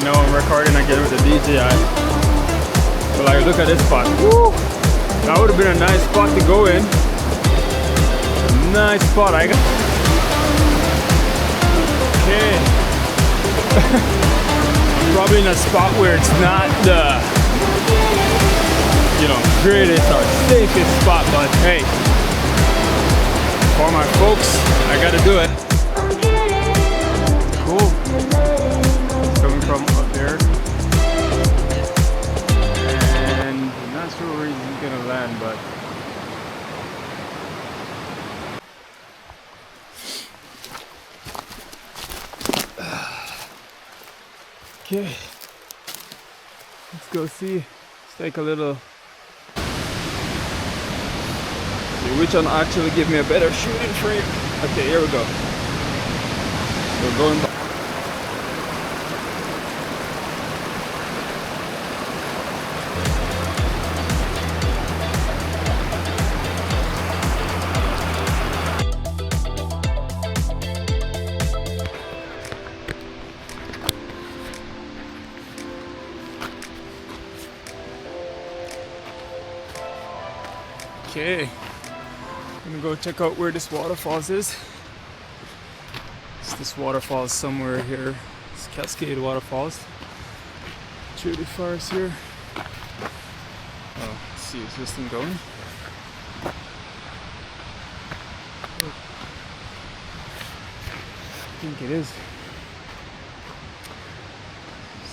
You know, I'm recording again with the DJI. But like, look at this spot. Woo! That would have been a nice spot to go in. Nice spot. I got. Okay. I'm probably in a spot where it's not the, you know, greatest or safest spot, but hey, for my folks, I gotta do it. Cool. Coming from up there. And I'm not sure where he's gonna land, but okay. Let's go see. Let's take a little. See which one actually give me a better shooting frame. Okay, here we go. We're going back. Okay, I'm gonna go check out where this waterfalls is. It's this waterfalls somewhere here. It's Cascade Waterfalls. Through the forest here. Oh, let's see, is this thing going? Oh. I think it is.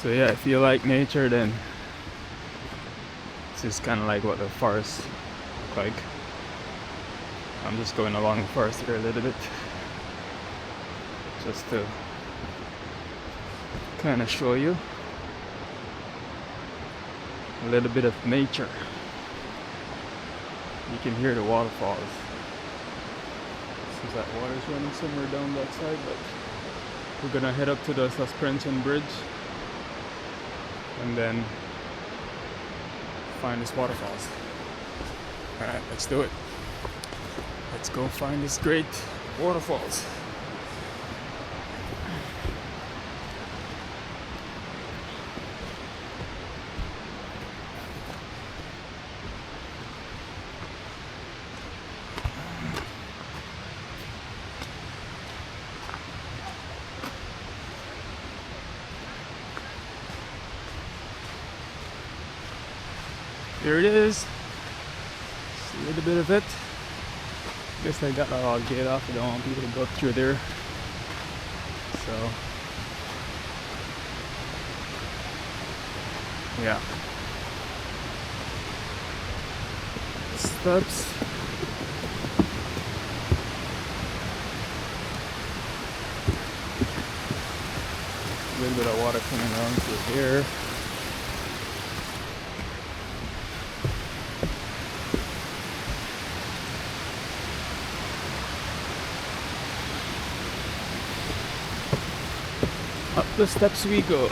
So yeah, if you like nature, then this is kind of like what the forest like. I'm just going along the forest here a little bit just to kind of show you a little bit of nature. You can hear the waterfalls. Seems like water's running somewhere down that side, but we're gonna head up to the suspension bridge and then find this waterfalls. Alright, let's do it. Let's go find this great waterfalls. Here it is. A little bit of it. Guess I got a gate off. I don't want people to go through there. So yeah. Steps. A little bit of water coming around through here. Up the steps we go.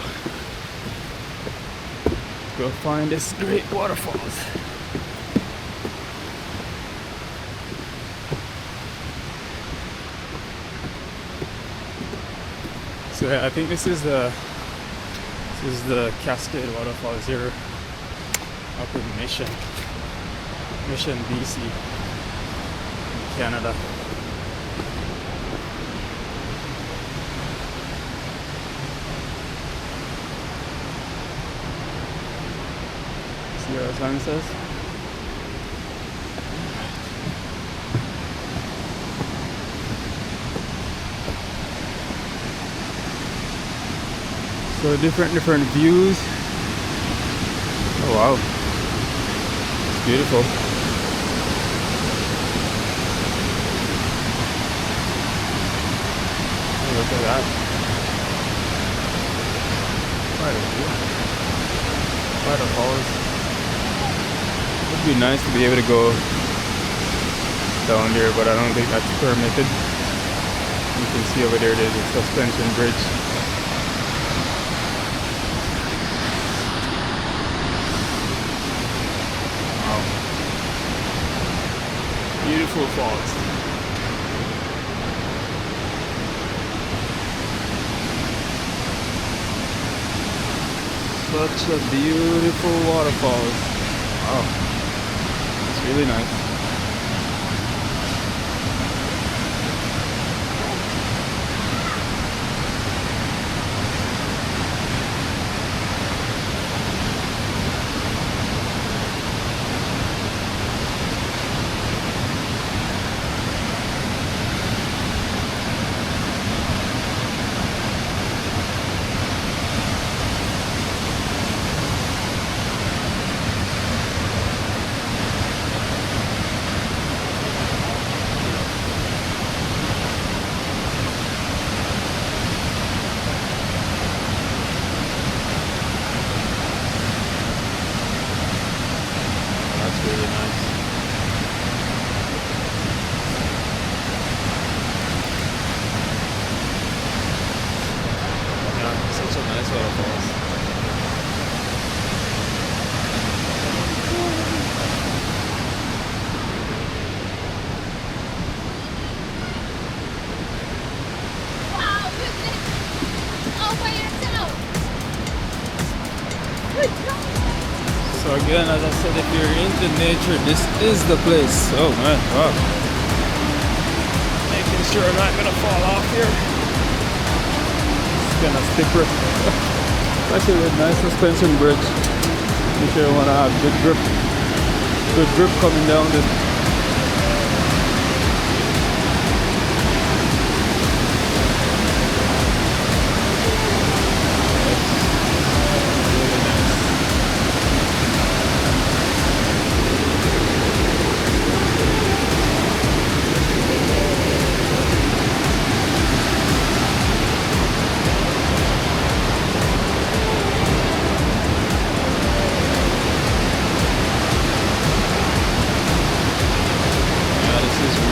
Go find this great waterfalls. So yeah, I think this is the Cascade Waterfalls here up in Mission, BC, in Canada. See what the sign says? So different views. Oh wow, it's beautiful. Oh, look at that. Waterfalls. It would be nice to be able to go down there, but I don't think that's permitted. You can see over there there's a suspension bridge. Wow. Beautiful falls. Such a beautiful waterfall. Wow, it's really nice. Really nice. Yeah, such a nice waterfalls. Wow, look at it! All by yourself! Good job! So again, as I said, if you're into nature, this is the place. Oh man, wow. Making sure I'm not gonna fall off here. It's kind of slippery. Actually a nice suspension bridge. Make sure you wanna have good grip coming down this.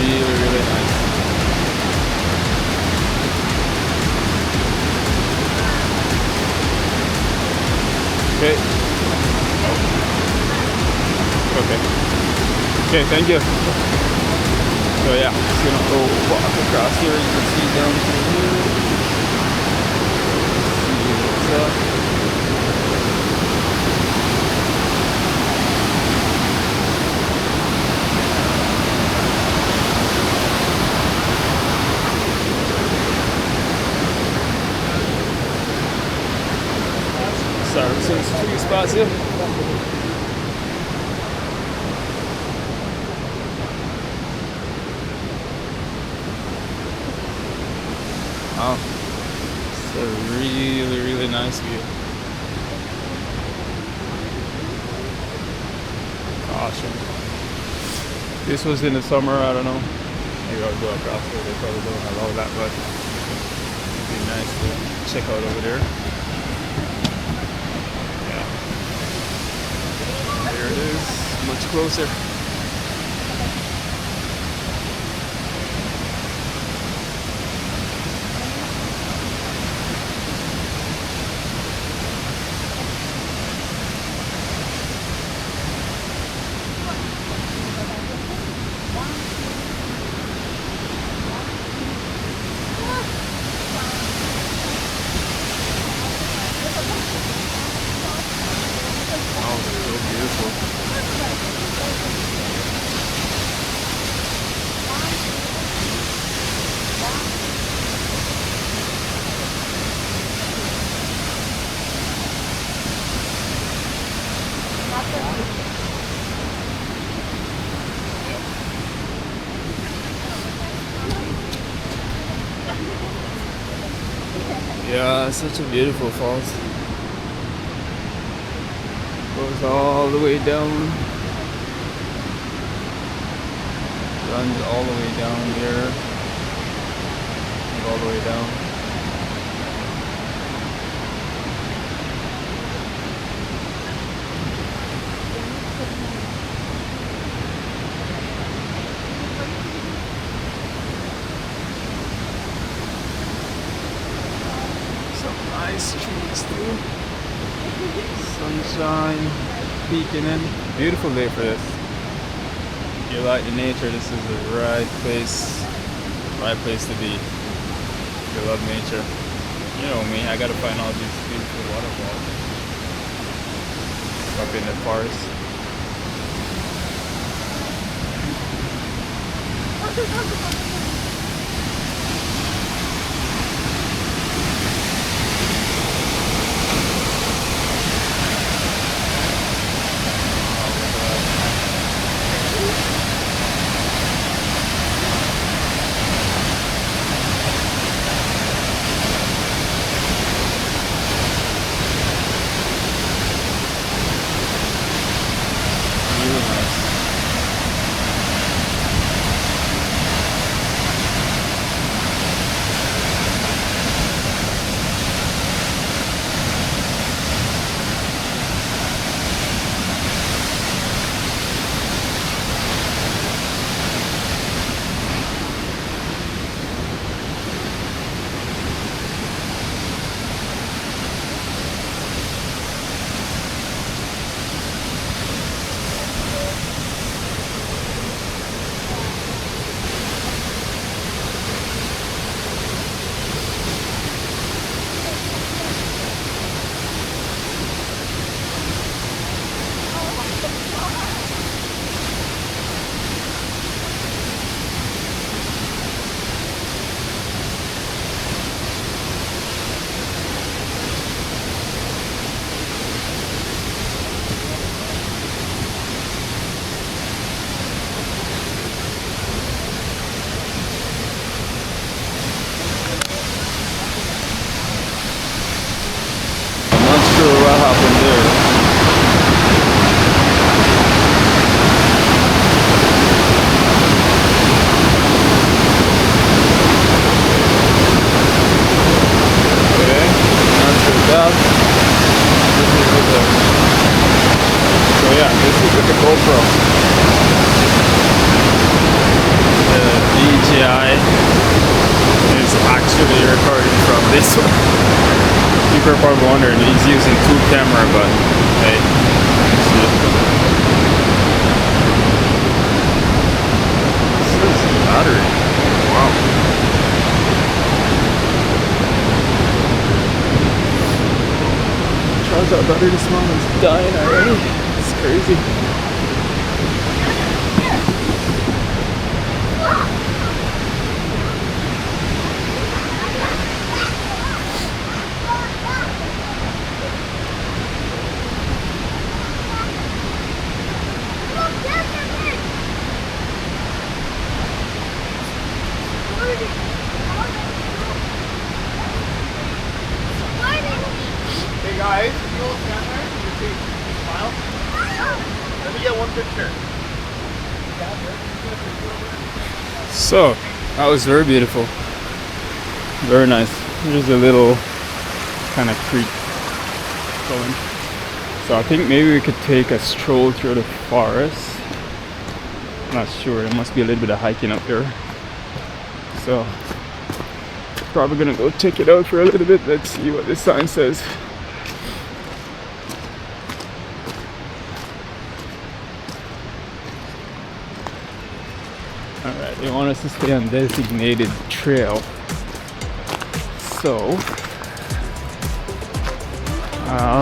Really nice. Okay. Okay, thank you. So yeah, just gonna go walk across here. You can see down through here. See what's up. Sorry, so it's 2 spots here. Wow, it's a really nice view. Awesome. This was in the summer, I don't know. Maybe I'll go across there, they probably don't allow that, but it'd be nice to check out over there. There it is, much closer. Oh, so beautiful. Yeah, it's such a beautiful falls. Goes all the way down. Runs all the way down here. All the way down. Nice trees too. Sunshine peeking in. Beautiful day for this. If you like the nature, this is the right place to be. If you love nature. You know me, I gotta find all these beautiful waterfalls. up in the forest. What happened there? Okay, answer that. So yeah, this is with the GoPro. The DJI is actually recording from this one. People are probably wondering he's using two cameras, but hey, see it. This is battery. Wow. Charge that battery this morning is dying already. It's crazy. Hey guys, you all stand there? You see, smile. Let me get one picture. So, that was very beautiful. Very nice. There's a little kind of creek going. So I think maybe we could take a stroll through the forest. Not sure, there must be a little bit of hiking up there. So, probably gonna go check it out for a little bit. Let's see what this sign says. Alright, they want us to stay on designated trail. So,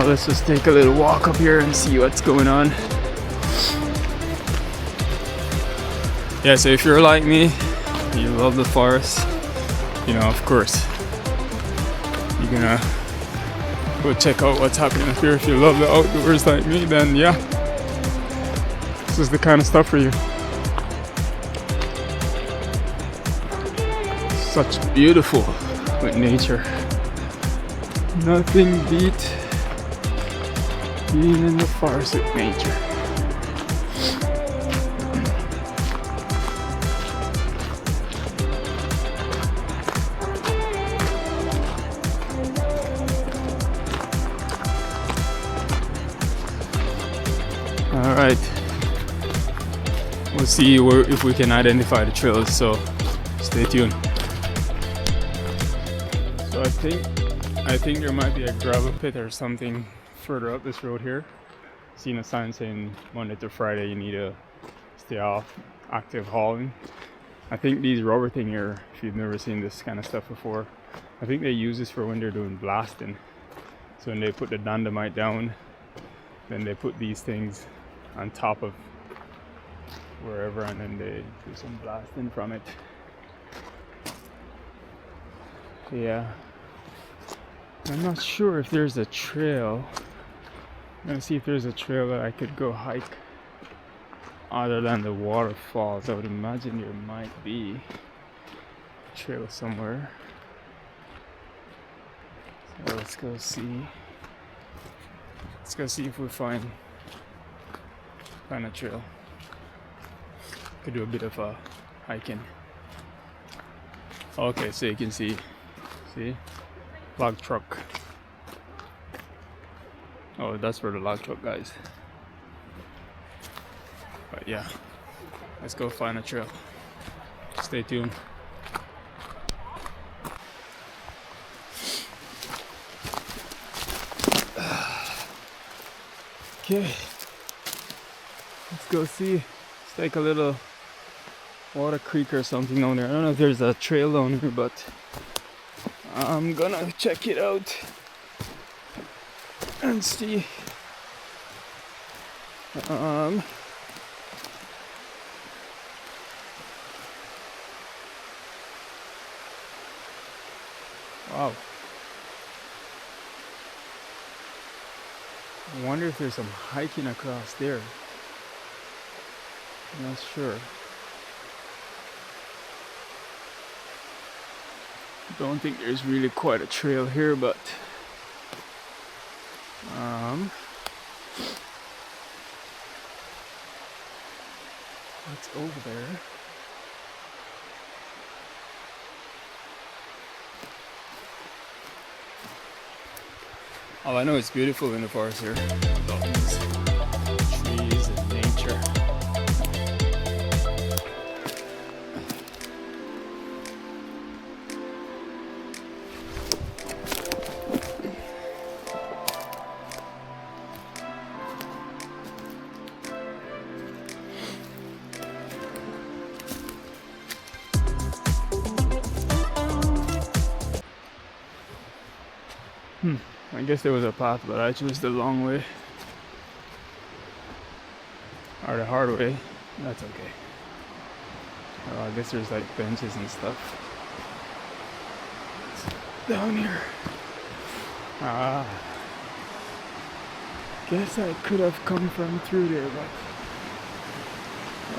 let's just take a little walk up here and see what's going on. Yeah, so if you're like me, you love the forest, you know, of course, you're gonna go check out what's happening up here. If you love the outdoors like me, then yeah, this is the kind of stuff for you. Such beautiful with nature. Nothing beat being in the forest with nature. All right, we'll see if we can identify the trails, so stay tuned. So I think there might be a gravel pit or something further up this road here. Seen a sign saying Monday to Friday you need to stay off active hauling. I think these rubber thing here, if you've never seen this kind of stuff before, I think they use this for when they're doing blasting. So when they put the dynamite down, Then they put these things on top of wherever, and then they do some blasting from it. Yeah, I'm not sure if there's a trail. I'm gonna see if there's a trail that I could go hike other than the waterfalls. I would imagine there might be a trail somewhere. So let's go see. Let's go see if we find a trail. Could do a bit of hiking. Okay, so you can see log truck. Oh, that's for the log truck guys. But yeah, let's go find a trail. Stay tuned. Okay, let's go see. It's like a little water creek or something down there. I don't know if there's a trail down here, but I'm gonna check it out and see. Wow. I wonder if there's some hiking across there. I'm not sure. Don't think there's really quite a trail here, but what's over there? Oh, I know it's beautiful in the forest here. Mountains, trees, and nature. I guess there was a path, but I chose the long way. Or the hard way. That's okay. Oh, I guess there's like benches and stuff down here. Guess I could have come from through there, but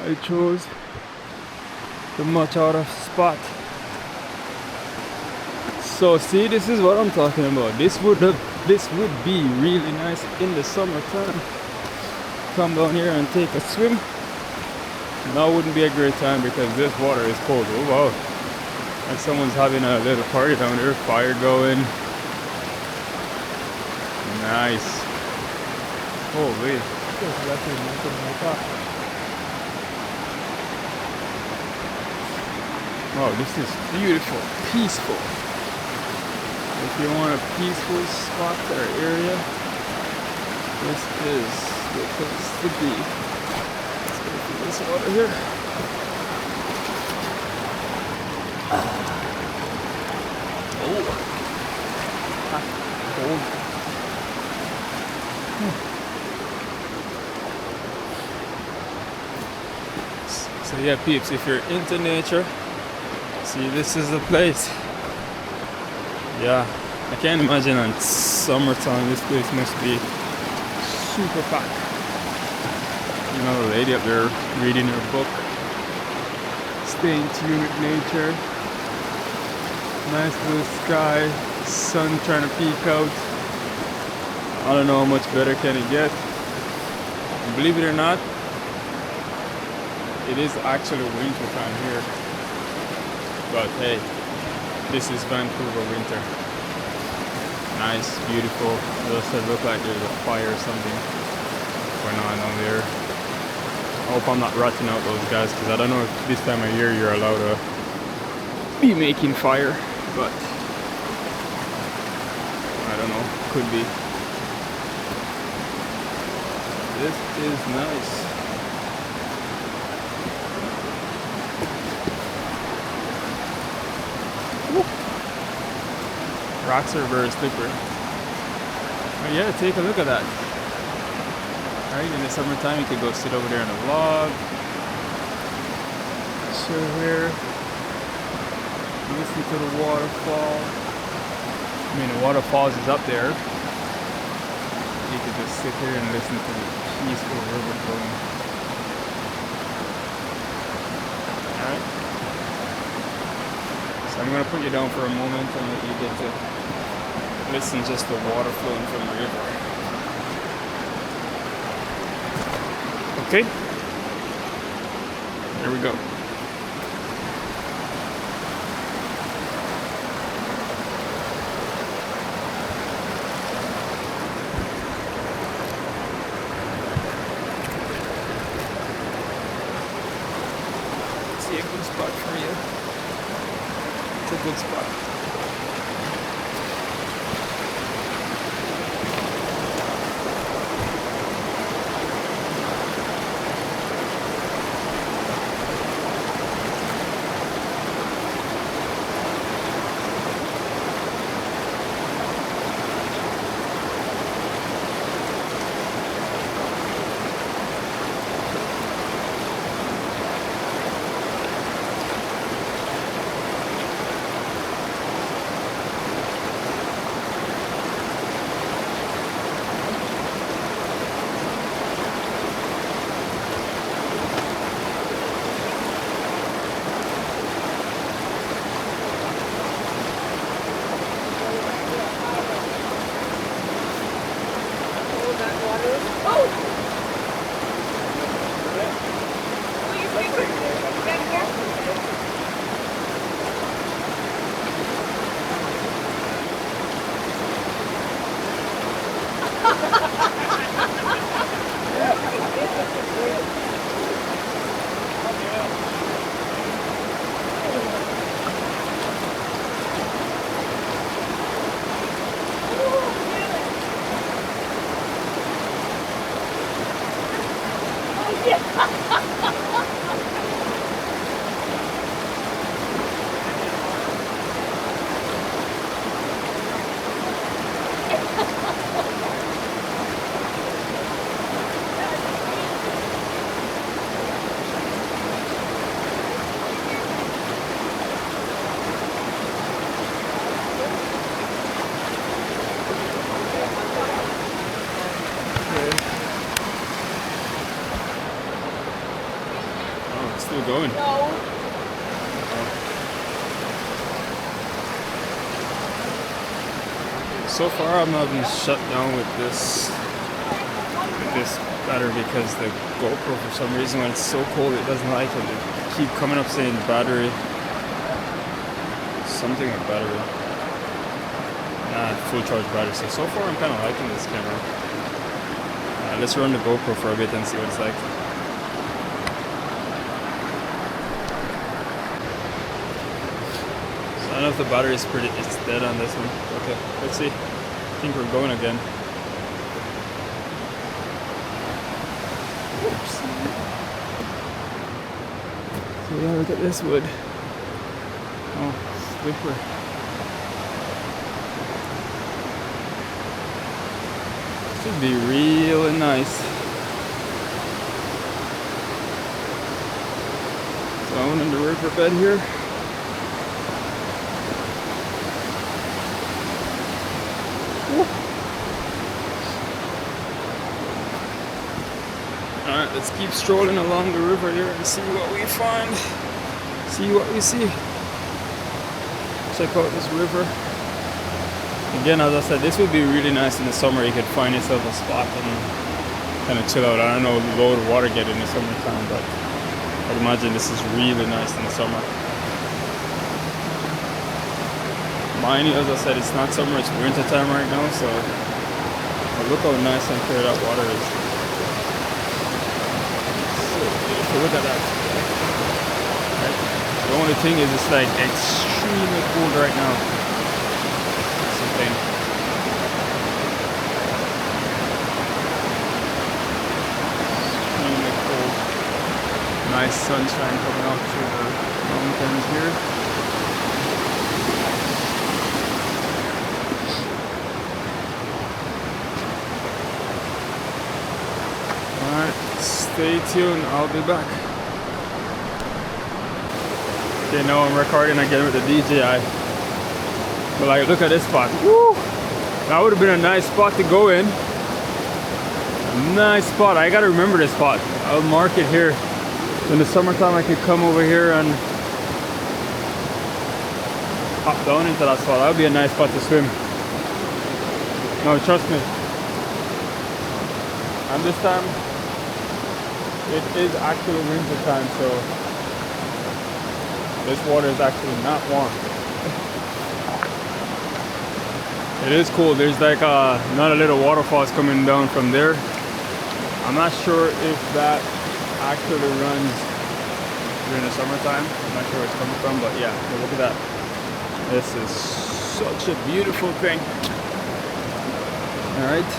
I chose the much harder spot. So see, this is what I'm talking about. This would be really nice in the summertime. Come down here and take a swim. Now wouldn't be a great time because this water is cold. Oh wow. Like someone's having a little party down there, fire going. Nice. Holy. Wow, this is beautiful, peaceful. If you want a peaceful spot or area, this is the place to be. Let's go through this water here. Oh, cold. So yeah, peeps, if you're into nature, see, this is the place. Yeah, I can't imagine on summertime this place must be super packed. You know, the lady up there reading her book, staying tuned with nature. Nice blue sky, sun trying to peek out. I don't know how much better can it get. And believe it or not, it is actually winter time here. But hey, this is Vancouver winter. Nice, beautiful. It doesn't look like there's a fire or something going on down there. I hope I'm not rotting out those guys, because I don't know if this time of year you're allowed to be making fire, but I don't know, could be. This is nice. Rocks are very slippery. But yeah, take a look at that. Alright, in the summertime you could go sit over there on a log. Chill here. Listen to the waterfall. I mean, the waterfalls is up there. You could just sit here and listen to the peaceful river flowing. Alright. So I'm going to put you down for a moment and let you get to listen just to water flowing from the river. Okay? There we go. See a good spot for you. It's a good spot. Still going. No. So far I'm not been shut down with this battery because the GoPro for some reason when it's so cold it doesn't like it. It keep coming up saying battery. Something with battery. Full charge battery. So far I'm kinda liking this camera. Let's run the GoPro for a bit and see what it's like. I don't know if the battery is it's dead on this one. Okay, let's see. I think we're going again. Oops. So yeah, look at this wood. Oh, slippery. Should be really nice. Down in the riverbed here. Alright, let's keep strolling along the river here and see what we find. See what we see. Check out this river. Again, as I said, this would be really nice in the summer. You could find yourself a spot and kind of chill out. I don't know low the water get in the summertime, but I'd imagine this is really nice in the summer. Mind you, as I said, it's not summer, it's winter time right now, so but look how nice and clear that water is. Look at that. Right. The only thing is it's like extremely cold right now. That's the thing. Extremely cold. Nice sunshine coming out through the mountains here. Stay tuned, I'll be back. Okay, now I'm recording again with the DJI. But like, look at this spot. Woo! That would have been a nice spot to go in. A nice spot. I gotta remember this spot. I'll mark it here. In the summertime, I could come over here and hop down into that spot. That would be a nice spot to swim. No, trust me. And this time, it is actually winter time, so this water is actually not warm. It is cool. There's like another little waterfalls coming down from there. I'm not sure if that actually runs during the summertime. I'm not sure where it's coming from, but yeah, look at that. This is such a beautiful thing. All right.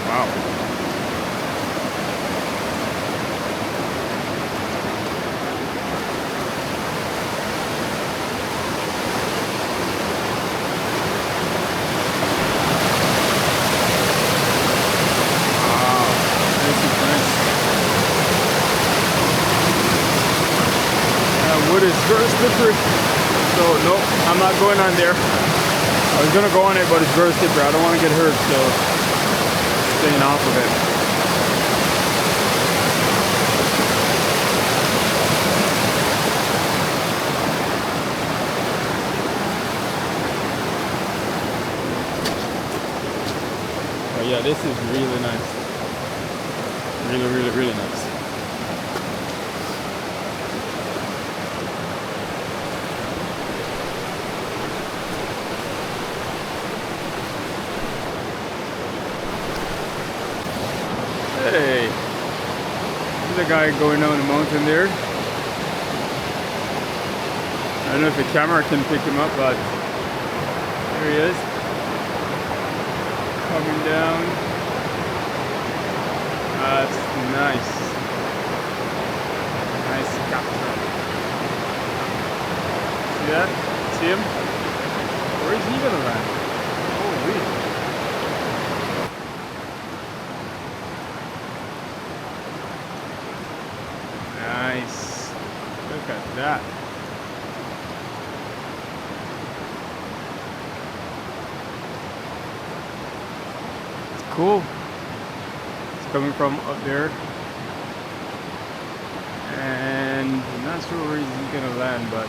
Wow. Wood is very slippery, so nope, I'm not going on there. I was gonna go on it, but it's very slippery. I don't want to get hurt, so staying off of it. But yeah, this is really nice. Really nice. Hey, there's a guy going down the mountain there. I don't know if the camera can pick him up, but there he is. Coming down. That's nice. Nice capture. See that? See him? Where is he gonna land? Holy. Nice. Look at that. It's cool. It's coming from up there. And I'm not sure where he's gonna land, but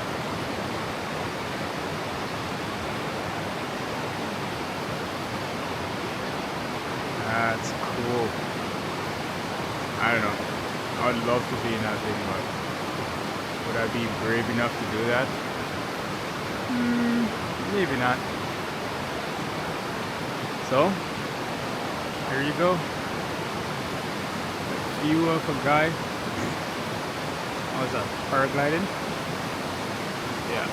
that's cool. I don't know. I'd love to be in that thing, but would I be brave enough to do that? Maybe not. So, here you go. A view of a guy. Oh, is that paragliding? Yeah.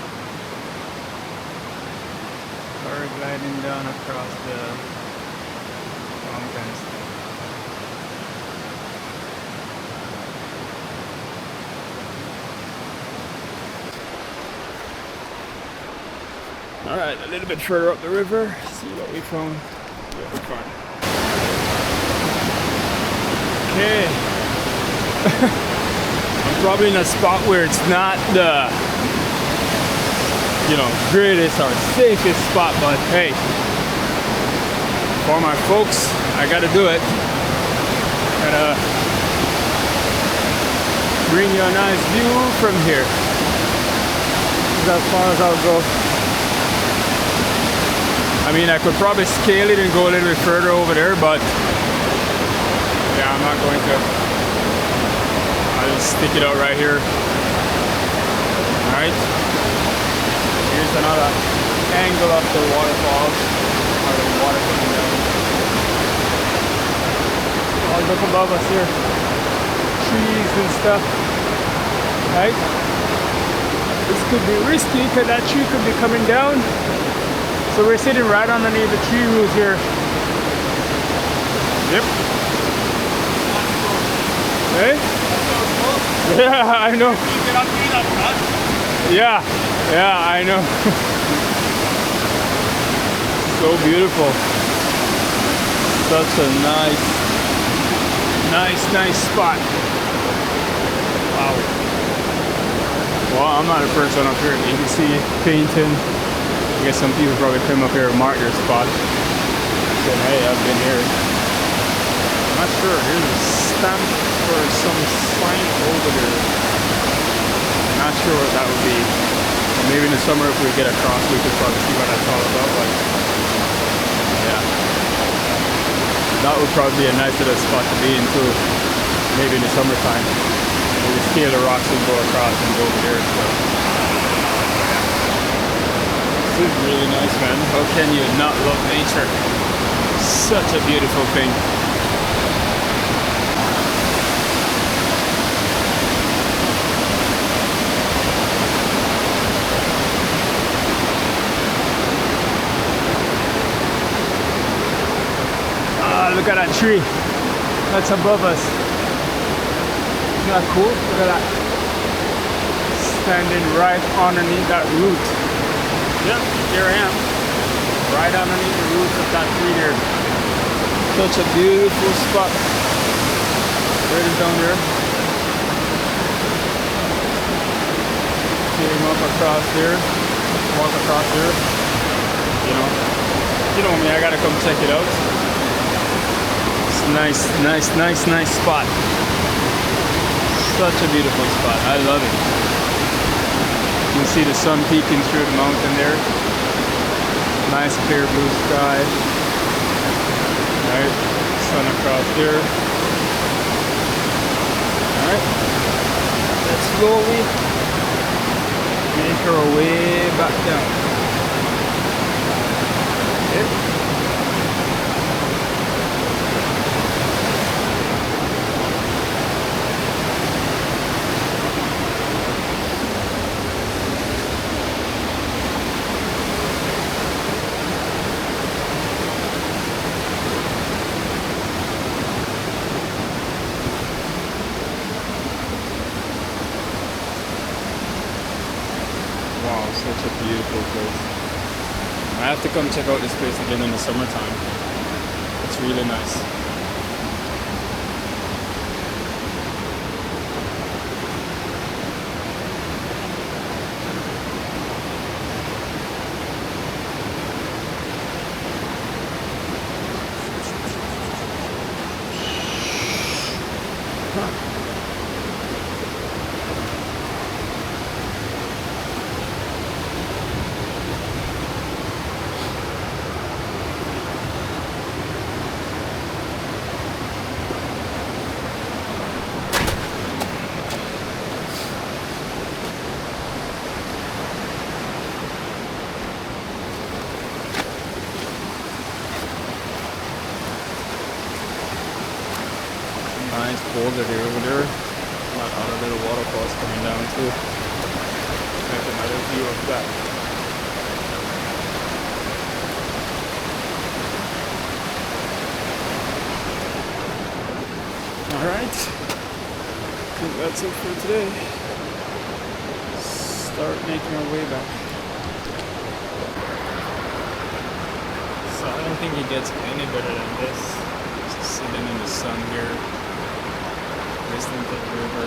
Paragliding down across the mountains. All right, a little bit further up the river, see what we found. Okay. I'm probably in a spot where it's not the, greatest or safest spot, but hey, for my folks, I gotta do it. Gotta bring you a nice view from here. This is as far as I'll go. I mean, I could probably scale it and go a little bit further over there, but yeah, I'm not going to. I'll just stick it out right here. Alright. Here's another angle of the waterfalls. Or the water coming down. Oh, look above us here. Trees and stuff. Right? This could be risky because that tree could be coming down. So we're sitting right underneath the tree roots here. Yep. Hey? Yeah, I know. Yeah, I know. So beautiful. Such a nice spot. Wow. Well, I'm not a person up here. You can see painting. I guess some people probably come up here and mark their spot. Saying, hey, I've been here. I'm not sure. Here's a stamp for some sign over there. I'm not sure what that would be. Maybe in the summer if we get across we could probably see what that's all about. But yeah. That would probably be a nice little spot to be in too. Maybe in the summertime. Maybe scale the rocks and go across and go over there. So. This is really nice, man. How can you not love nature? Such a beautiful thing. Look at that tree. That's above us. Isn't that cool? Look at that. Standing right underneath that root. Yep, here I am. Right underneath the roots of that tree here. Such a beautiful spot. There it is down there. Came up across there. Walk across there. You know me, I gotta come check it out. Nice spot. Such a beautiful spot. I love it. You can see the sun peeking through the mountain there. Nice clear blue sky. Alright, sun across there. Alright. Let's slowly make our way back down. Okay. Such a beautiful place. I have to come check out this place again in the summertime. It's really nice. Nice boulder here over there. A lot of little waterfalls coming down too. Make another view of that. Alright. I think that's it for today. Start making our way back. So I don't think it gets any better than this. Just sitting in the sun here. Listening to the river.